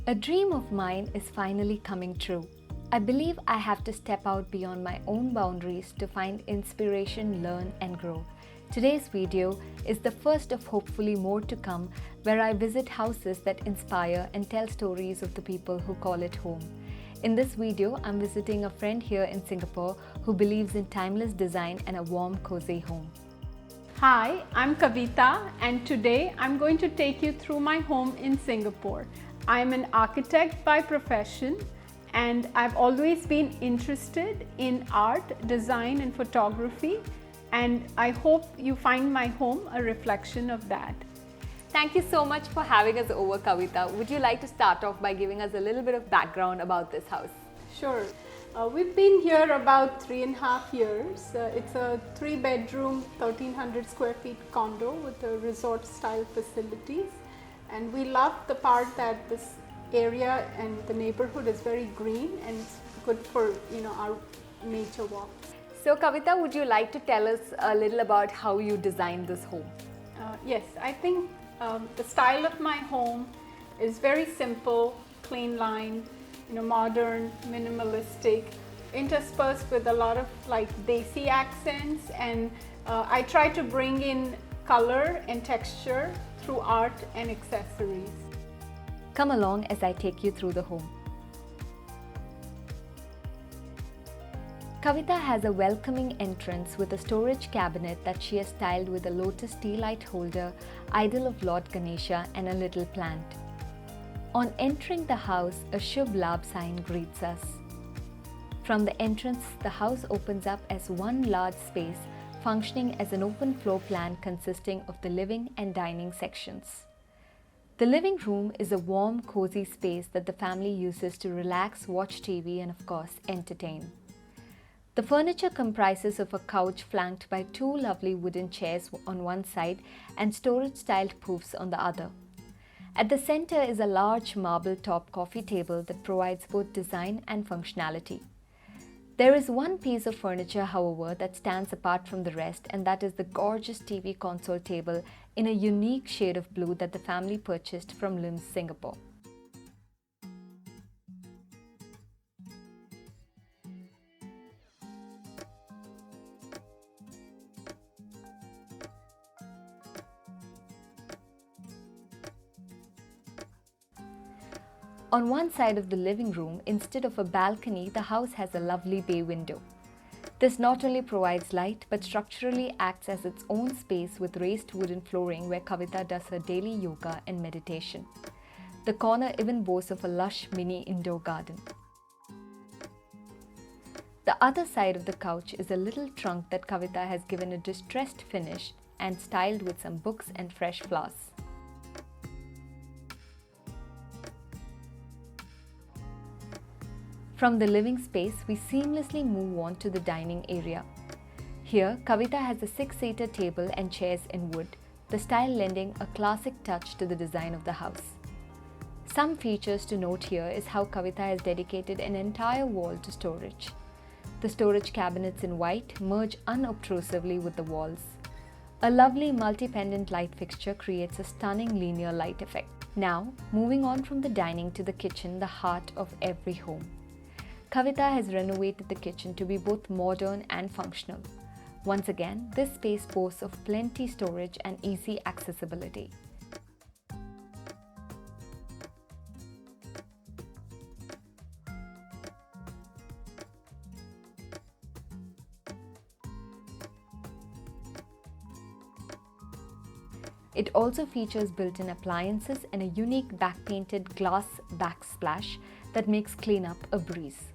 A dream of mine is finally coming true. I believe I have to step out beyond my own boundaries to find inspiration, learn, and grow. Today's video is the first of hopefully more to come, where I visit houses that inspire and tell stories of the people who call it home. In this video, I'm visiting a friend here in Singapore who believes in timeless design and a warm, cozy home. Hi, I'm Kavita, and today I'm going to take you through my home in Singapore. I'm an architect by profession, and I've always been interested in art, design, and photography, and I hope you find my home a reflection of that. Thank you so much for having us over, Kavita. Would you like to start off by giving us a little bit of background about this house? Sure. We've been here about 3.5 years. It's a 3-bedroom, 1,300 square feet condo with a resort-style facilities. And we love the part that this area and the neighborhood is very green and it's good for our nature walks. So Kavita, would you like to tell us a little about how you designed this home? Yes, I think the style of my home is very simple, clean line, modern, minimalistic, interspersed with a lot of desi accents, and I try to bring in color and texture through art and accessories. Come along as I take you through the home. Kavita has a welcoming entrance with a storage cabinet that she has styled with a lotus tea light holder, idol of Lord Ganesha, and a little plant. On entering the house, a Shubh Labh sign greets us. From the entrance, the house opens up as one large space, functioning as an open floor plan consisting of the living and dining sections. The living room is a warm, cozy space that the family uses to relax, watch TV, and of course, entertain. The furniture comprises of a couch flanked by 2 lovely wooden chairs on one side and storage-styled poofs on the other. At the center is a large marble-top coffee table that provides both design and functionality. There is one piece of furniture, however, that stands apart from the rest, and that is the gorgeous TV console table in a unique shade of blue that the family purchased from Lims, Singapore. On one side of the living room, instead of a balcony, the house has a lovely bay window. This not only provides light, but structurally acts as its own space with raised wooden flooring where Kavita does her daily yoga and meditation. The corner even boasts of a lush mini indoor garden. The other side of the couch is a little trunk that Kavita has given a distressed finish and styled with some books and fresh flowers. From the living space, we seamlessly move on to the dining area. Here, Kavita has a 6-seater table and chairs in wood, the style lending a classic touch to the design of the house. Some features to note here is how Kavita has dedicated an entire wall to storage. The storage cabinets in white merge unobtrusively with the walls. A lovely multi-pendant light fixture creates a stunning linear light effect. Now, moving on from the dining to the kitchen, the heart of every home. Kavita has renovated the kitchen to be both modern and functional. Once again, this space boasts of plenty storage and easy accessibility. It also features built-in appliances and a unique back-painted glass backsplash that makes cleanup a breeze.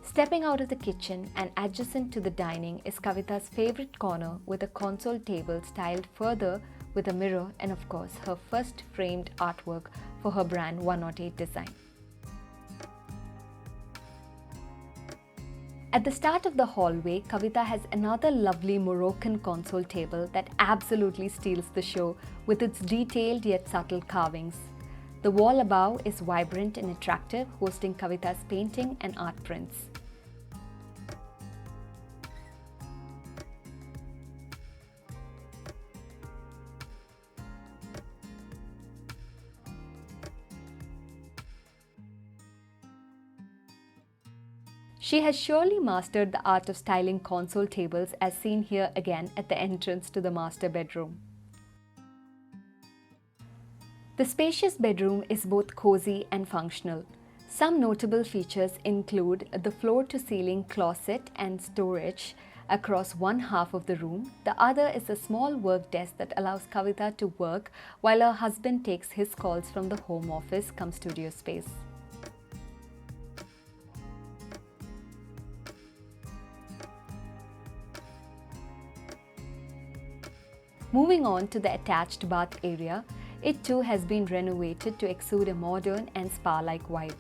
Stepping out of the kitchen and adjacent to the dining is Kavita's favorite corner with a console table styled further with a mirror and of course her first framed artwork for her brand 108 design. At the start of the hallway, Kavita has another lovely Moroccan console table that absolutely steals the show with its detailed yet subtle carvings. The wall above is vibrant and attractive, hosting Kavita's painting and art prints. She has surely mastered the art of styling console tables as seen here again at the entrance to the master bedroom. The spacious bedroom is both cozy and functional. Some notable features include the floor-to-ceiling closet and storage across one half of the room. The other is a small work desk that allows Kavita to work while her husband takes his calls from the home office cum studio space. Moving on to the attached bath area, it too has been renovated to exude a modern and spa-like vibe.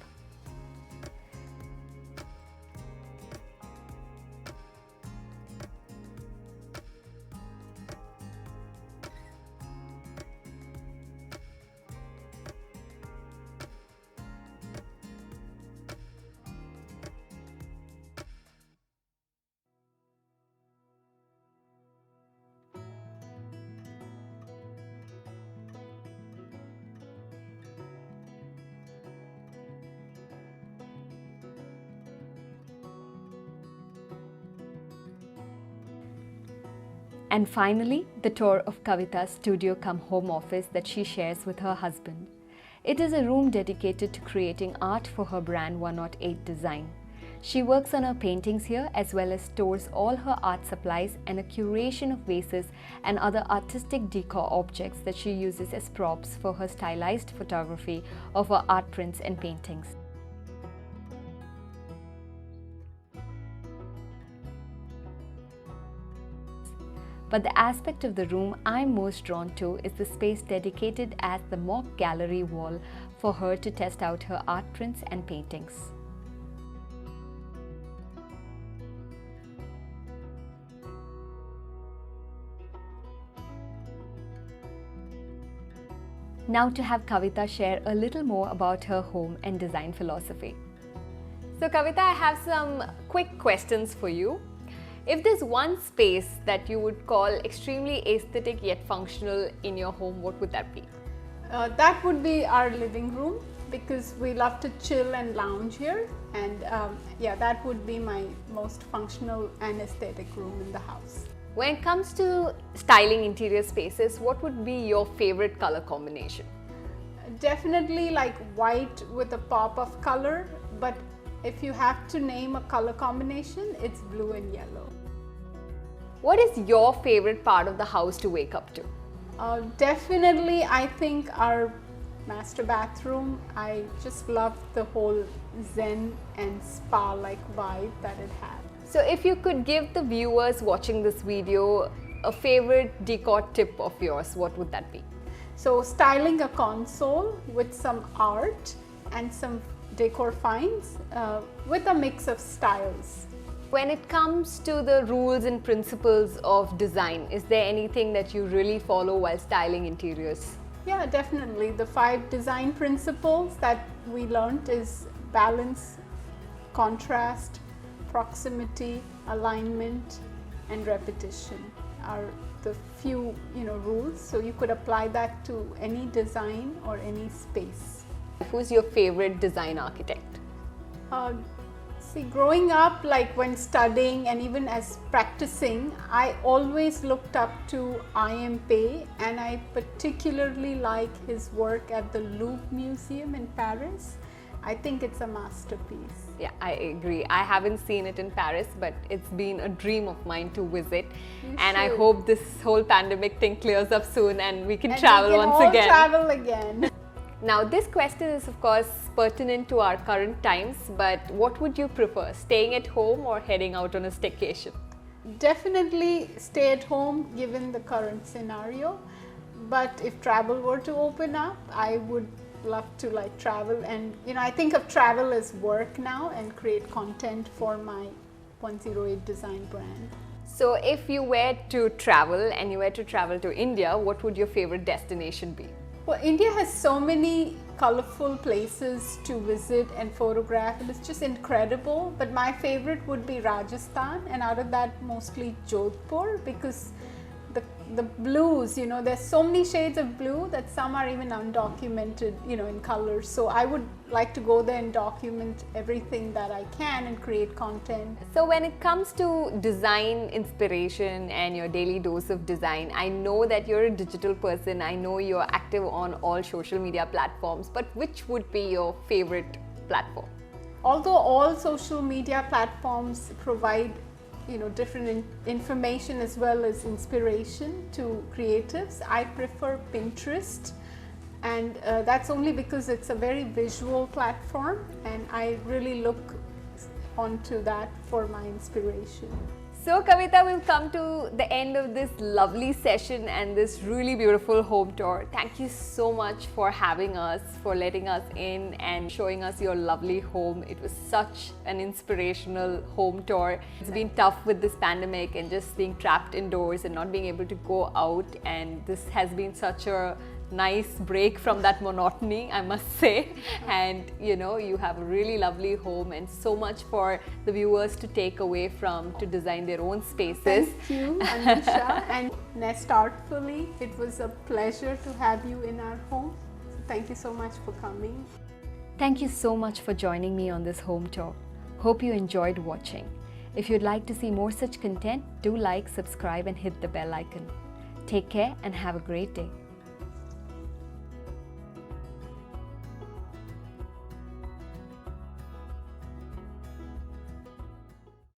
And finally, the tour of Kavita's studio cum home office that she shares with her husband. It is a room dedicated to creating art for her brand 108 Design. She works on her paintings here as well as stores all her art supplies and a curation of vases and other artistic decor objects that she uses as props for her stylized photography of her art prints and paintings. But the aspect of the room I'm most drawn to is the space dedicated as the mock gallery wall for her to test out her art prints and paintings. Now to have Kavita share a little more about her home and design philosophy. So Kavita, I have some quick questions for you. If there's one space that you would call extremely aesthetic yet functional in your home, what would that be? That would be our living room because we love to chill and lounge here, and yeah, that would be my most functional and aesthetic room in the house. When it comes to styling interior spaces, what would be your favorite color combination? Definitely like white with a pop of color, but if you have to name a color combination, it's blue and yellow. What is your favorite part of the house to wake up to? Definitely, I think our master bathroom. I just love the whole zen and spa-like vibe that it has. So if you could give the viewers watching this video a favorite decor tip of yours, what would that be? So styling a console with some art and some decor finds with a mix of styles. When it comes to the rules and principles of design, is there anything that you really follow while styling interiors? Yeah, definitely. The 5 design principles that we learned is balance, contrast, proximity, alignment, and repetition are the few rules. So you could apply that to any design or any space. Who's your favorite design architect? See, growing up, like when studying and even as practicing, I always looked up to I.M. Pei, and I particularly like his work at the Louvre Museum in Paris. I think it's a masterpiece. Yeah, I agree. I haven't seen it in Paris, but it's been a dream of mine to visit. I hope this whole pandemic thing clears up soon and we can travel once again. Travel again. Now, this question is of course pertinent to our current times, but what would you prefer, staying at home or heading out on a staycation? Definitely stay at home given the current scenario, but if travel were to open up, I would love to travel, and I think of travel as work now and create content for my 108 Design brand. So if you were to travel and you were to travel to India, what would your favorite destination be? Well, India has so many colorful places to visit and photograph, and it's just incredible. But my favorite would be Rajasthan, and out of that mostly Jodhpur, because the blues, you know, there's so many shades of blue that some are even undocumented, you know, in colors. So I would like to go there and document everything that I can and create content. So when it comes to design inspiration and your daily dose of design, I know that you're a digital person. I know you're active on all social media platforms, but which would be your favorite platform? Although all social media platforms provide, you know, different information as well as inspiration to creatives, I prefer Pinterest, and that's only because it's a very visual platform and I really look onto that for my inspiration. So Kavita, we've come to the end of this lovely session and this really beautiful home tour. Thank you so much for having us, for letting us in and showing us your lovely home. It was such an inspirational home tour. It's been tough with this pandemic and just being trapped indoors and not being able to go out, and this has been such a nice break from that monotony, I must say. And you know, you have a really lovely home and so much for the viewers to take away from, to design their own spaces. Thank you, Anisha and NestArtfully. It was a pleasure to have you in our home. So thank you so much for coming. Thank you so much for joining me on this home tour. Hope you enjoyed watching. If you'd like to see more such content, do like, subscribe and hit the bell icon. Take care and have a great day.